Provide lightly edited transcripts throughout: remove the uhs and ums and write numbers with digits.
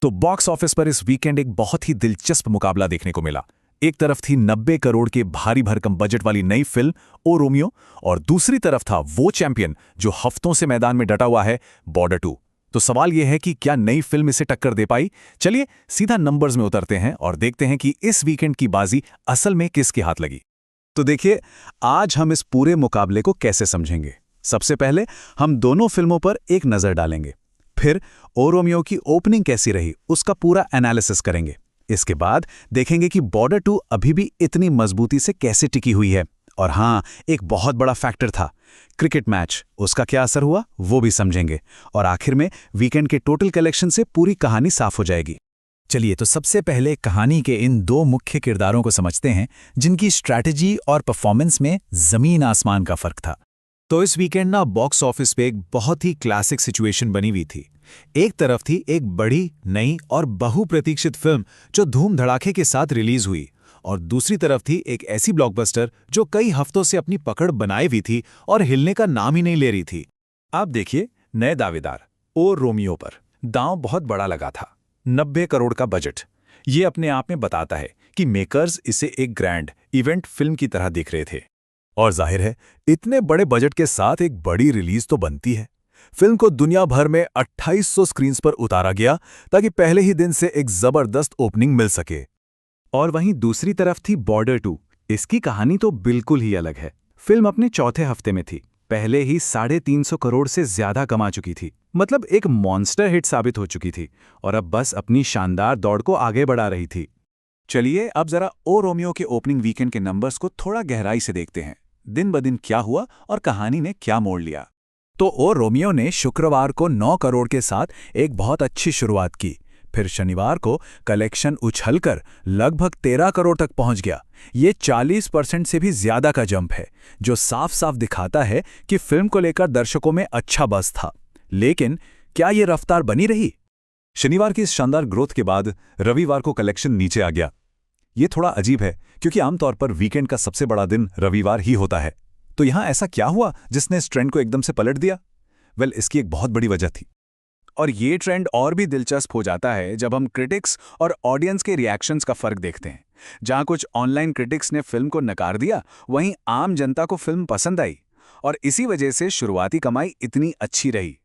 तो box office पर इस वीकेंड एक बहुत ही दिलचस्प मुकाबला देखने को मिला। एक तरफ थी 90 करोड़ के भारी भरकम बजट वाली नई फिल्म ओ रोमियो, और दूसरी तरफ था वो चैंपियन जो हफ्तों से मैदान में डटा हुआ है, बॉर्डर 2। तो सवाल यह है कि क्या नई फिल्म इसे टक्कर दे पाई? चलिए सीधा नंबर्स में उतरते हैं और देखते हैं कि इस वीकेंड की बाजी असल में किसके हाथ लगी। तो देखिए, आज हम इस पूरे मुकाबले को कैसे समझेंगे। सबसे पहले हम दोनों फिल्मों पर एक नज़र डालेंगे, फिर ओ रोमियो की ओपनिंग कैसी रही उसका पूरा एनालिसिस करेंगे। इसके बाद देखेंगे कि बॉर्डर 2 अभी भी इतनी मजबूती से कैसे टिकी हुई है। और हाँ, एक बहुत बड़ा फैक्टर था क्रिकेट मैच, उसका क्या असर हुआ वो भी समझेंगे। और आखिर में वीकेंड के टोटल कलेक्शन से पूरी कहानी साफ हो जाएगी। चलिए तो सबसे पहले कहानी के इन दो मुख्य किरदारों को समझते हैं, जिनकी स्ट्रैटेजी और परफॉर्मेंस में जमीन आसमान का फर्क था। तो इस वीकेंड ना बॉक्स ऑफिस पे एक बहुत ही क्लासिक सिचुएशन बनी हुई थी। एक तरफ थी एक बड़ी, नई और बहुप्रतीक्षित फिल्म जो धूम धड़ाके के साथ रिलीज हुई, और दूसरी तरफ थी एक ऐसी ब्लॉकबस्टर जो कई हफ्तों से अपनी पकड़ बनाए हुई थी और हिलने का नाम ही नहीं ले रही थी। आप देखिए, नए दावेदार ओ रोमियो पर दांव बहुत बड़ा लगा था। 90 करोड़ का बजट, ये अपने आप में बताता है कि मेकर्स इसे एक ग्रैंड इवेंट फिल्म की तरह देख रहे थे। और जाहिर है, इतने बड़े बजट के साथ एक बड़ी रिलीज तो बनती है। फिल्म को दुनिया भर में 2800 स्क्रीन्स पर उतारा गया ताकि पहले ही दिन से एक जबरदस्त ओपनिंग मिल सके। और वहीं दूसरी तरफ थी बॉर्डर 2। इसकी कहानी तो बिल्कुल ही अलग है। फिल्म अपने चौथे हफ्ते में थी, पहले ही 350 करोड़ से ज्यादा कमा चुकी थी। मतलब एक मॉन्स्टर हिट साबित हो चुकी थी और अब बस अपनी शानदार दौड़ को आगे बढ़ा रही थी। चलिए अब जरा ओ रोमियो के ओपनिंग वीकेंड के नंबर्स को थोड़ा गहराई से देखते हैं। दिन ब दिन क्या हुआ और कहानी ने क्या मोड़ लिया। तो ओ रोमियो ने शुक्रवार को 9 करोड़ के साथ एक बहुत अच्छी शुरुआत की। फिर शनिवार को कलेक्शन उछलकर लगभग 13 करोड़ तक पहुंच गया। ये 40% से भी ज्यादा का जंप है, जो साफ साफ दिखाता है कि फिल्म को लेकर दर्शकों में अच्छा बज़ था। लेकिन क्या ये रफ्तार बनी रही? शनिवार की इस शानदार ग्रोथ के बाद रविवार को कलेक्शन नीचे आ गया। ये थोड़ा अजीब है क्योंकि आमतौर पर वीकेंड का सबसे बड़ा दिन रविवार ही होता है। तो यहां ऐसा क्या हुआ जिसने इस ट्रेंड को एकदम से पलट दिया? वेल, इसकी एक बहुत बड़ी वजह थी। और ये ट्रेंड और भी दिलचस्प हो जाता है जब हम क्रिटिक्स और ऑडियंस के रिएक्शंस का फर्क देखते हैं। जहां कुछ ऑनलाइन क्रिटिक्स ने फिल्म को नकार दिया, वहीं आम जनता को फिल्म पसंद आई, और इसी वजह से शुरुआती कमाई इतनी अच्छी रही।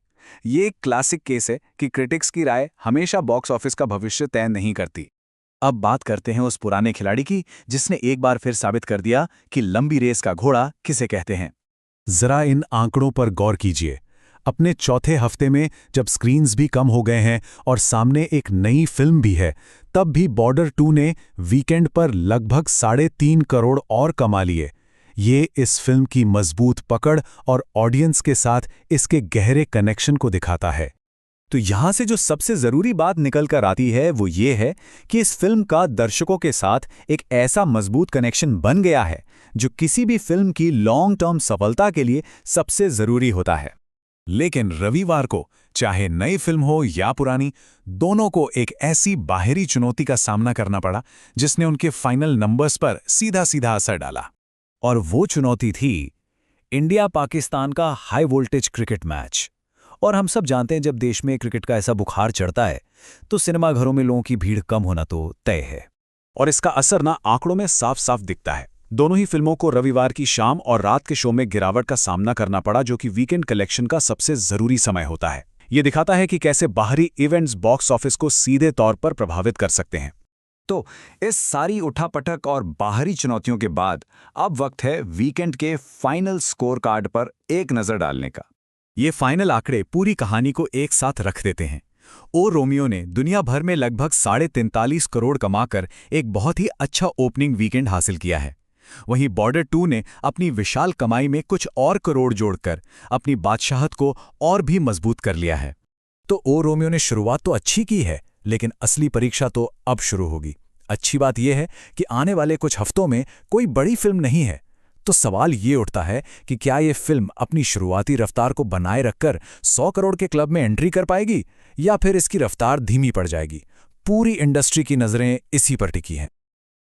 ये एक क्लासिक केस है कि क्रिटिक्स की राय हमेशा बॉक्स ऑफिस का भविष्य तय नहीं करती। अब बात करते हैं उस पुराने खिलाड़ी की जिसने एक बार फिर साबित कर दिया कि लंबी रेस का घोड़ा किसे कहते हैं। जरा इन आंकड़ों पर गौर कीजिए। अपने चौथे हफ्ते में जब स्क्रीन्स भी कम हो गए हैं और सामने एक नई फिल्म भी है, तब भी बॉर्डर 2 ने वीकेंड पर लगभग 3.5 करोड़ और कमा लिए। ये इस फिल्म की मजबूत पकड़ और ऑडियंस के साथ इसके गहरे कनेक्शन को दिखाता है। तो यहां से जो सबसे जरूरी बात निकल कर आती है वो ये है कि इस फिल्म का दर्शकों के साथ एक ऐसा मजबूत कनेक्शन बन गया है जो किसी भी फिल्म की लॉन्ग टर्म सफलता के लिए सबसे जरूरी होता है। लेकिन रविवार को चाहे नई फिल्म हो या पुरानी, दोनों को एक ऐसी बाहरी चुनौती का सामना करना पड़ा जिसने उनके फाइनल नंबर्स पर सीधा सीधा असर डाला। और वो चुनौती थी इंडिया पाकिस्तान का हाई वोल्टेज क्रिकेट मैच। और हम सब जानते हैं, जब देश में क्रिकेट का ऐसा बुखार चढ़ता है तो सिनेमाघरों में लोगों की भीड़ कम होना तो तय है। और इसका असर ना आंकड़ों में साफ साफ दिखता है। दोनों ही फिल्मों को रविवार की शाम और रात के शो में गिरावट का सामना करना पड़ा, जो कि वीकेंड कलेक्शन का सबसे जरूरी समय होता है। ये दिखाता है कि कैसे बाहरी इवेंट्स बॉक्स ऑफिस को सीधे तौर पर प्रभावित कर सकते हैं। तो इस सारी उठापटक और बाहरी चुनौतियों के बाद अब वक्त है वीकेंड के फाइनल स्कोर कार्ड पर एक नजर डालने का। ये फाइनल आंकड़े पूरी कहानी को एक साथ रख देते हैं। ओ रोमियो ने दुनिया भर में लगभग 43.5 करोड़ कमाकर एक बहुत ही अच्छा ओपनिंग वीकेंड हासिल किया है। वहीं बॉर्डर 2 ने अपनी विशाल कमाई में कुछ और करोड़ जोड़कर अपनी बादशाहत को और भी मजबूत कर लिया है। तो ओ रोमियो ने शुरुआत तो अच्छी की है, लेकिन असली परीक्षा तो अब शुरू होगी। अच्छी बात यह है कि आने वाले कुछ हफ्तों में कोई बड़ी फिल्म नहीं है। तो सवाल ये उठता है कि क्या ये फिल्म अपनी शुरुआती रफ्तार को बनाए रखकर 100 करोड़ के क्लब में एंट्री कर पाएगी, या फिर इसकी रफ्तार धीमी पड़ जाएगी। पूरी इंडस्ट्री की नजरें इसी पर टिकी हैं।